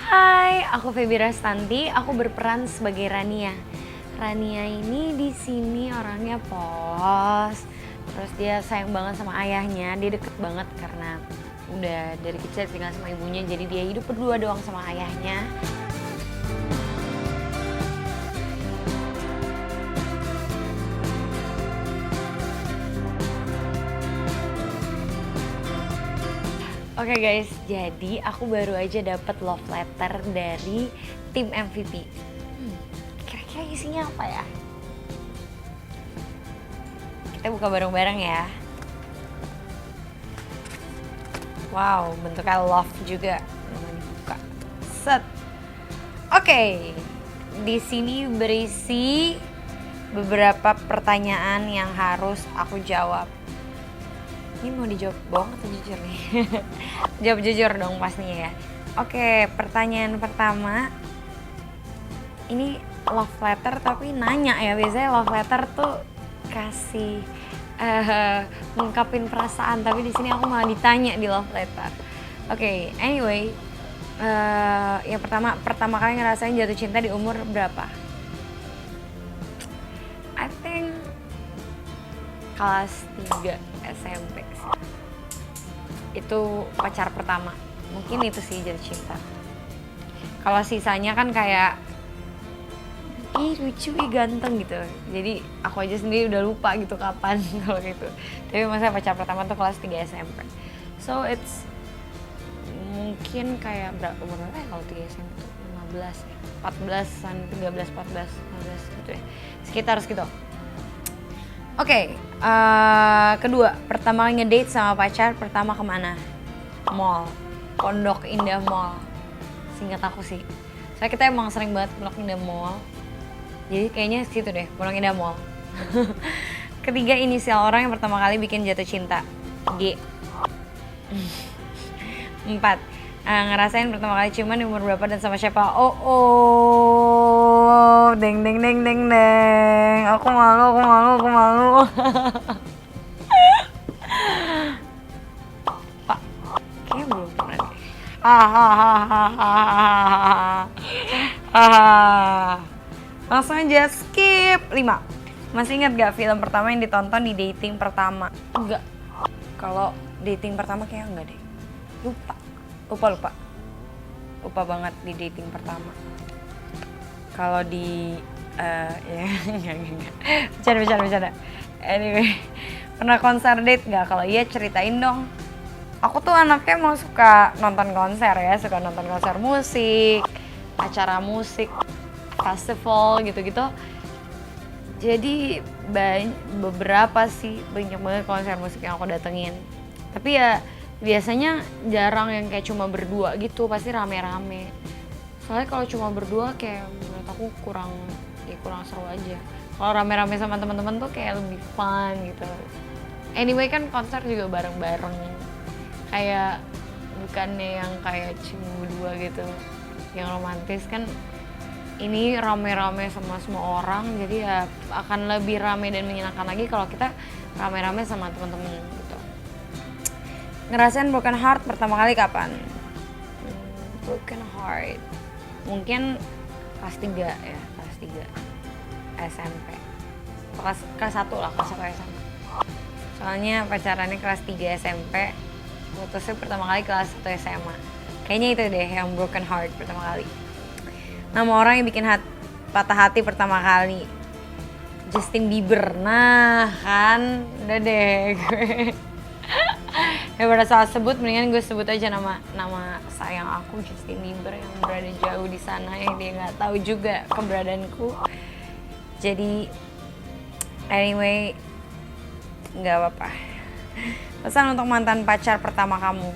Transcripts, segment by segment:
Hai, aku Feby Rastanti. Aku berperan sebagai Rania. Rania ini di sini orangnya polos. Terus dia sayang banget sama ayahnya. Dia deket banget karena udah dari kecil tinggal sama ibunya. Jadi dia hidup berdua doang sama ayahnya. Oke guys, jadi aku baru aja dapet love letter dari tim MVP. Kira-kira isinya apa ya? Kita buka bareng-bareng ya. Wow, bentuknya love juga. Mau dibuka. Set. Oke, di sini berisi beberapa pertanyaan yang harus aku jawab. Ini mau dijawab bohong atau jujur nih? Jawab jujur dong pastinya ya. Oke, pertanyaan pertama. Ini love letter tapi nanya ya. Biasanya love letter tuh kasih ngungkapin perasaan, tapi di sini aku malah ditanya di love letter. Oke, anyway, yang pertama kali ngerasain jatuh cinta di umur berapa? I think kelas 3 SMP sih. Itu pacar pertama. Mungkin itu sih jatuh cinta. Kalau sisanya kan kayak ih lucu, ih ganteng gitu. Jadi aku aja sendiri udah lupa gitu kapan kalau gitu. Tapi masa pacar pertama tuh kelas 3 SMP. So it's mungkin kayak berapa umur berapa ya kalau 3 SMP tuh 15 ya. 14-an, 13, 14, 15 gitu ya. Sekitar segitu. Oke, kedua, pertama kali ngedate sama pacar pertama kemana? Mall, Pondok Indah Mall. Seingat aku sih. Soalnya kita emang sering banget Pondok Indah Mall. Jadi kayaknya situ deh, Pondok Indah Mall. Ketiga, inisial orang yang pertama kali bikin jatuh cinta. G. 4. Ngerasain pertama kali ciuman di umur berapa dan sama siapa? Deng deng deng deng deng. Aku malu. Pak, kayaknya belum pernah deh. Langsung aja skip. 5. Masih ingat gak film pertama yang ditonton di dating pertama? Enggak. Kalau dating pertama kayaknya enggak deh. Lupa banget di dating pertama. Kalau di ya enggak. Bercanda. Anyway, pernah konser date nggak? Kalau iya ceritain dong. Aku tuh anaknya emang suka nonton konser ya, suka nonton konser musik, acara musik, festival gitu-gitu. Jadi beberapa sih, banyak banget konser musik yang aku datengin. Tapi ya biasanya jarang yang kayak cuma berdua gitu, pasti rame-rame. Soalnya kalau cuma berdua kayak menurut aku kurang seru aja. Kalau rame-rame sama teman-teman tuh kayak lebih fun gitu. Anyway kan konser juga bareng-bareng. Kayak bukannya yang kayak cuma berdua gitu. Yang romantis kan ini rame-rame sama semua orang, jadi ya akan lebih rame dan menyenangkan lagi kalau kita rame-rame sama teman-teman gitu. Ngerasain broken heart pertama kali kapan? Broken heart mungkin kelas 3 ya, kelas 3 SMP. Kelas 1 lah, kelas 1 SMP. Soalnya pacarannya kelas 3 SMP, putusnya pertama kali kelas 1 SMA. Kayaknya itu deh yang broken heart pertama kali. Nama orang yang bikin patah hati pertama kali? Justin Bieber. Nah kan, udah deh gue. Daripada salah sebut, mendingan gue sebut aja nama sayang aku, Justin Bieber, yang berada jauh di sana, yang dia nggak tahu juga keberadaanku. Jadi anyway, nggak apa-apa. Pesan untuk mantan pacar pertama kamu.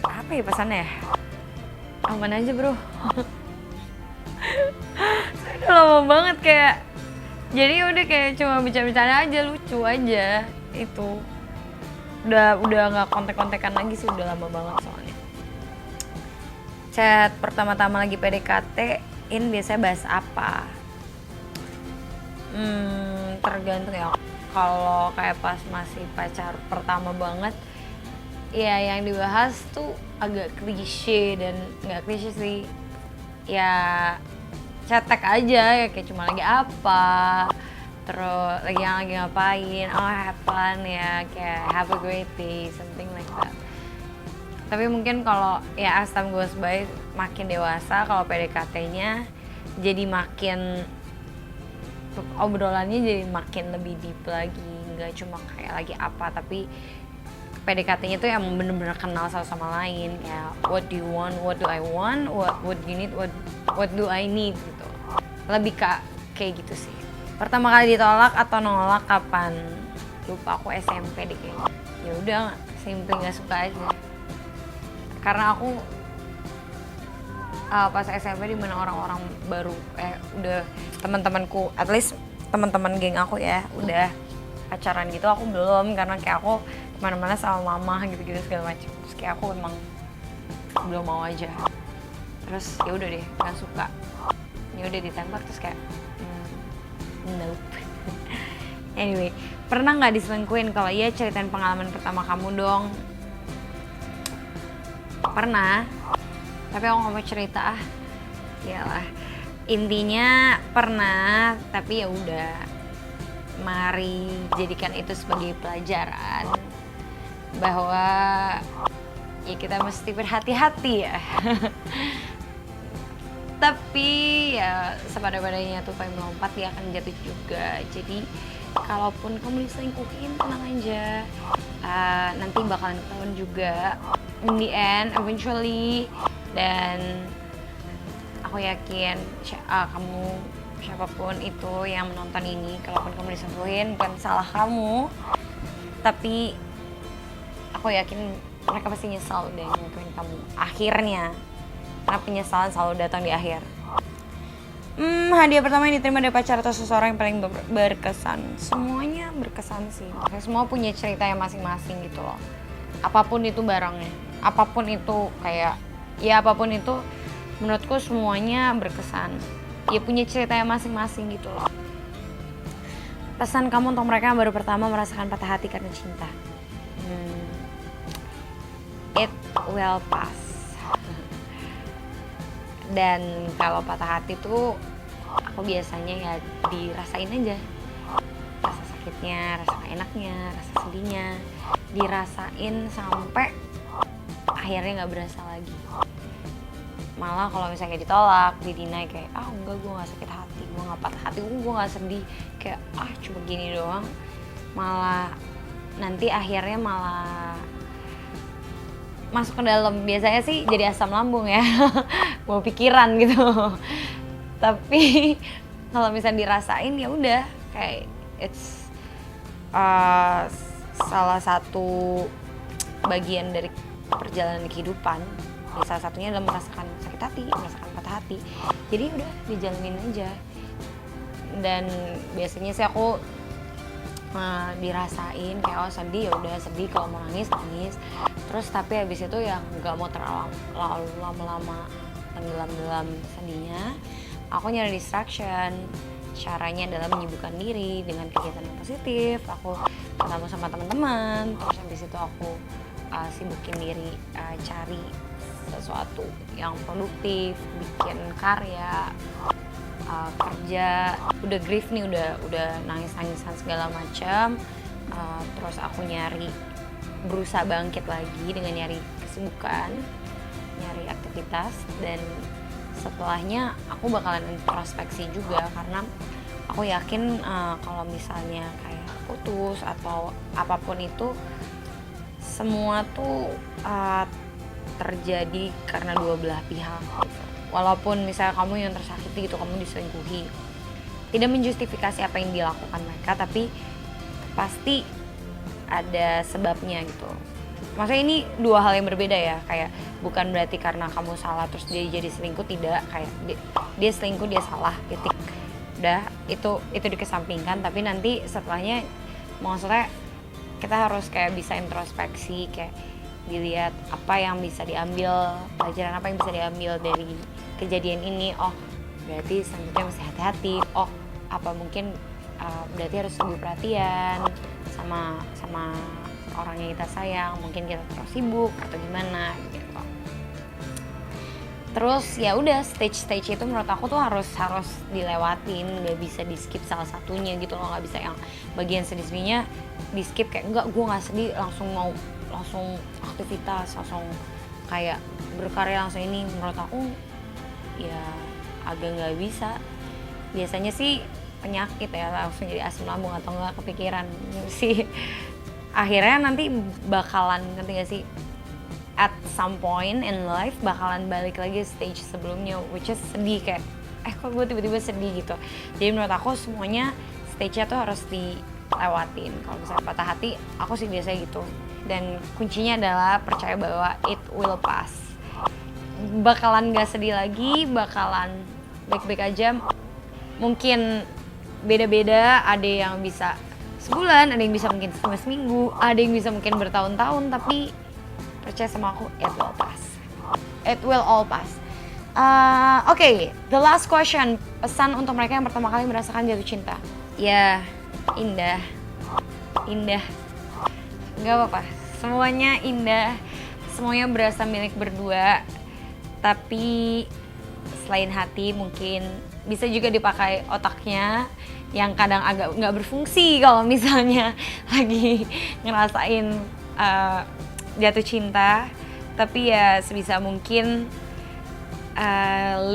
Apa ya pesannya? Aman aja bro. Udah lama banget kayak. Jadi udah kayak cuma bicara-bicara aja, lucu aja. Itu udah nggak kontek-kontekan lagi sih, udah lama banget soalnya. Chat pertama-tama lagi PDKT-in biasanya bahas apa? Tergantung ya. Kalau kayak pas masih pacar pertama banget, ya yang dibahas tuh agak klise dan nggak klise sih, ya cetek aja ya, kayak cuma lagi apa, terus lagi ngapain, oh have fun ya, kayak have a great day, something like that. Tapi mungkin kalau ya as time goes by, makin dewasa, kalau PDKT-nya jadi makin obrolannya jadi makin lebih deep lagi, nggak cuma kayak lagi apa, tapi PDKT-nya tuh yang bener-bener kenal satu sama lain, kayak what do you want, what do I want, what do you need, what do I need gitu. Lebih kayak gitu sih. Pertama kali ditolak atau nolak kapan? Lupa, aku SMP deh kayaknya. Ya udah, simply nggak suka aja. Karena aku pas SMP di mana orang-orang baru, udah teman-temanku, at least teman-teman geng aku ya, udah pacaran gitu, aku belum, karena kayak aku kemana-mana sama mama gitu-gitu segala macam. Terus kayak aku emang belum mau aja. Terus ya udah deh, nggak suka. Ya udah ditembak, terus kayak nope. Anyway, pernah nggak diselingkuhin? Kalau iya, ceritain pengalaman pertama kamu dong. Pernah, tapi aku nggak mau cerita ah. Iyalah, intinya pernah, tapi ya udah. Mari jadikan itu sebagai pelajaran bahwa ya kita mesti berhati-hati ya. Tapi ya sepada-padanya tupai melompat, dia akan jatuh juga. Jadi kalaupun kamu diselingkuhin, tenang aja, nanti bakalan ketahuan juga in the end, eventually. Dan aku yakin kamu, siapapun itu yang menonton ini, kalaupun kamu diselingkuhin, bukan salah kamu, tapi aku yakin mereka pasti nyesal udah ngelakuin kamu akhirnya, karena penyesalan selalu datang di akhir. Hadiah pertama yang diterima dari pacar atau seseorang yang paling berkesan. Semuanya berkesan sih, semua punya cerita yang masing-masing gitu loh. Apapun itu barangnya, apapun itu kayak, ya apapun itu, menurutku semuanya berkesan. Ya punya ceritanya masing-masing gitu loh. Pesan kamu untuk mereka yang baru pertama merasakan patah hati karena cinta. It will pass. Dan kalau patah hati tuh, aku biasanya ya dirasain aja. Rasa sakitnya, rasa gak enaknya, rasa sedihnya. Dirasain sampai akhirnya gak berasa lagi. Malah kalau misalnya ditolak, didinai kayak enggak, gue gak sakit hati, gue gak patah hati, gue gak sedih, kayak cuma gini doang. Malah nanti akhirnya malah masuk ke dalam, biasanya sih jadi asam lambung ya. Bawa pikiran gitu. Tapi kalau misalnya dirasain ya udah, kayak it's salah satu bagian dari perjalanan kehidupan. Salah satunya adalah merasakan sakit hati, merasakan patah hati. Jadi udah dijalanin aja. Dan biasanya sih aku dirasain kayak sedih, ya udah sedih, kalau mau nangis nangis. Terus tapi habis itu ya nggak mau terlalu lama-lama tenggelam dalam sedihnya. Aku nyari distraction. Caranya adalah menyibukkan diri dengan kegiatan yang positif. Aku ketemu sama teman-teman. Terus habis itu aku sibukin diri cari sesuatu yang produktif, bikin karya, kerja. Udah grief nih, udah nangis-nangisan segala macam. Terus aku berusaha bangkit lagi dengan nyari kesibukan, nyari aktivitas, dan setelahnya aku bakalan introspeksi juga, karena aku yakin kalau misalnya kayak putus atau apapun itu, semua tuh terjadi karena dua belah pihak gitu. Walaupun misalnya kamu yang tersakiti gitu, kamu diselingkuhi, tidak menjustifikasi apa yang dilakukan mereka, tapi pasti ada sebabnya gitu. Maksudnya ini dua hal yang berbeda ya, kayak bukan berarti karena kamu salah terus dia jadi selingkuh, tidak, kayak dia selingkuh, dia salah, titik. Udah, itu dikesampingkan, tapi nanti setelahnya maksudnya kita harus kayak bisa introspeksi, kayak dilihat apa yang bisa diambil, pelajaran apa yang bisa diambil dari kejadian ini. Oh, berarti selanjutnya mesti hati-hati. Oh, apa mungkin berarti harus lebih perhatian sama orang yang kita sayang, mungkin kita terus sibuk atau gimana gitu. Terus ya udah, stage itu menurut aku tuh harus dilewatin, nggak bisa di skip salah satunya gitu loh, nggak bisa yang bagian sedih-sedihnya di skip, kayak enggak, gue nggak sedih langsung aktivitas, langsung kayak berkarya langsung ini. Menurut aku ya agak nggak bisa. Biasanya sih penyakit ya, langsung jadi asam lambung atau enggak kepikiran sih. Akhirnya nanti bakalan, ngerti gak sih, at some point in life bakalan balik lagi stage sebelumnya, which is sedih, kayak kok gue tiba-tiba sedih gitu. Jadi menurut aku semuanya stage-nya tuh harus dilewatin. Kalau misalnya patah hati, aku sih biasanya gitu. Dan kuncinya adalah percaya bahwa it will pass. Bakalan gak sedih lagi, bakalan baik-baik aja. Mungkin beda-beda, ada yang bisa sebulan, ada yang bisa mungkin seminggu, ada yang bisa mungkin bertahun-tahun, tapi percaya sama aku, it will pass. It will all pass. Oke, the last question. Pesan untuk mereka yang pertama kali merasakan jatuh cinta. Ya, indah. Gak apa-apa, semuanya indah. Semuanya berasa milik berdua. Tapi selain hati mungkin bisa juga dipakai otaknya yang kadang agak nggak berfungsi kalau misalnya lagi ngerasain jatuh cinta. Tapi ya sebisa mungkin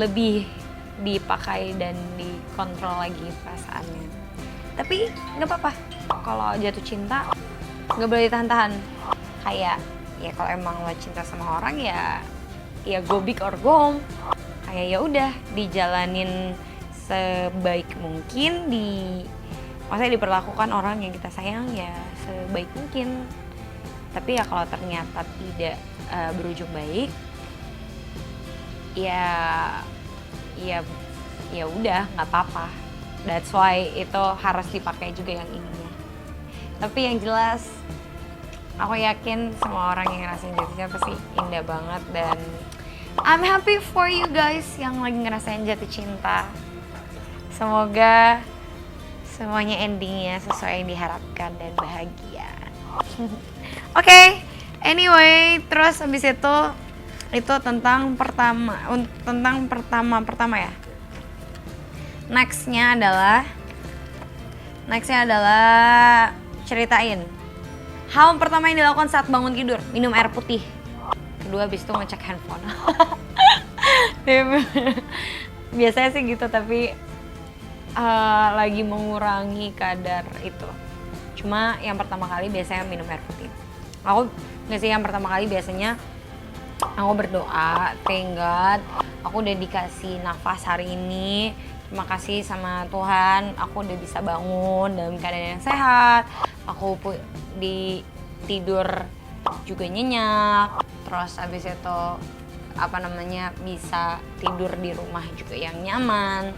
lebih dipakai dan dikontrol lagi perasaannya. Tapi nggak apa-apa kalau jatuh cinta, nggak boleh ditahan-tahan. Kayak ya kalau emang lo cinta sama orang ya go big or go home. Kayak ya udah dijalanin sebaik mungkin, maksudnya diperlakukan orang yang kita sayang ya sebaik mungkin. Tapi ya kalau ternyata tidak berujung baik, ya udah, nggak apa-apa. That's why itu harus dipakai juga yang ininya. Tapi yang jelas, aku yakin semua orang yang ngerasain jatuh cinta pasti indah banget, dan I'm happy for you guys yang lagi ngerasain jatuh cinta. Semoga semuanya endingnya sesuai yang diharapkan dan bahagia. Oke, anyway, terus habis itu tentang pertama ya. Nextnya adalah ceritain hal pertama yang dilakukan saat bangun tidur. Minum air putih. Kedua, habis itu ngecek handphone. Biasanya sih gitu, tapi lagi mengurangi kadar itu. Cuma yang pertama kali biasanya minum air putih. Aku nggak sih, yang pertama kali biasanya aku berdoa, thank God, aku udah dikasih nafas hari ini. Terima kasih sama Tuhan, aku udah bisa bangun dalam keadaan yang sehat. Aku tidur juga nyenyak. Terus abis itu bisa tidur di rumah juga yang nyaman.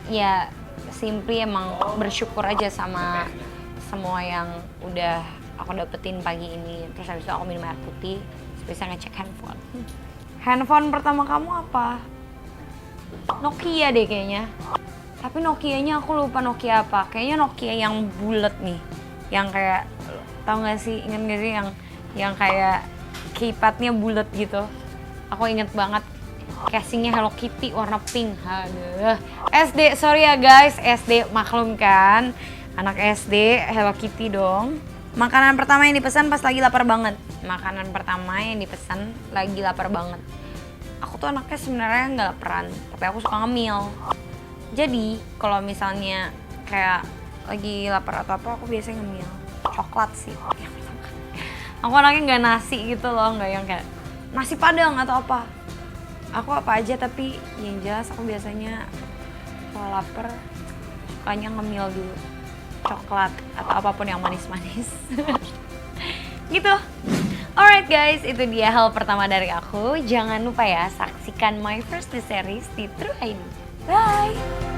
Ya simply emang bersyukur aja sama semua yang udah aku dapetin pagi ini. Terus habis itu aku minum air putih, bisa ngecek handphone. Handphone pertama kamu apa? Nokia deh kayaknya. Tapi Nokianya aku lupa Nokia apa. Kayaknya Nokia yang bulat nih. Yang kayak, tau gak sih, inget gak sih yang kayak keypadnya bulat gitu. Aku inget banget casingnya Hello Kitty warna pink. Aduh. SD, sorry ya guys, SD maklum kan. Anak SD, Hello Kitty dong. Makanan pertama yang dipesan pas lagi lapar banget. Aku tuh anaknya sebenarnya nggak laparan, tapi aku suka ngemil. Jadi kalau misalnya kayak lagi lapar atau apa, aku biasanya ngemil coklat sih. Aku anaknya nggak nasi gitu loh, nggak yang kayak nasi padang atau apa. Aku apa aja, tapi yang jelas aku biasanya kalau lapar sukanya ngemil dulu, coklat atau apapun yang manis-manis. Gitu. Alright guys, itu dia hal pertama dari aku. Jangan lupa ya, saksikan My First Day series di True ID. Bye!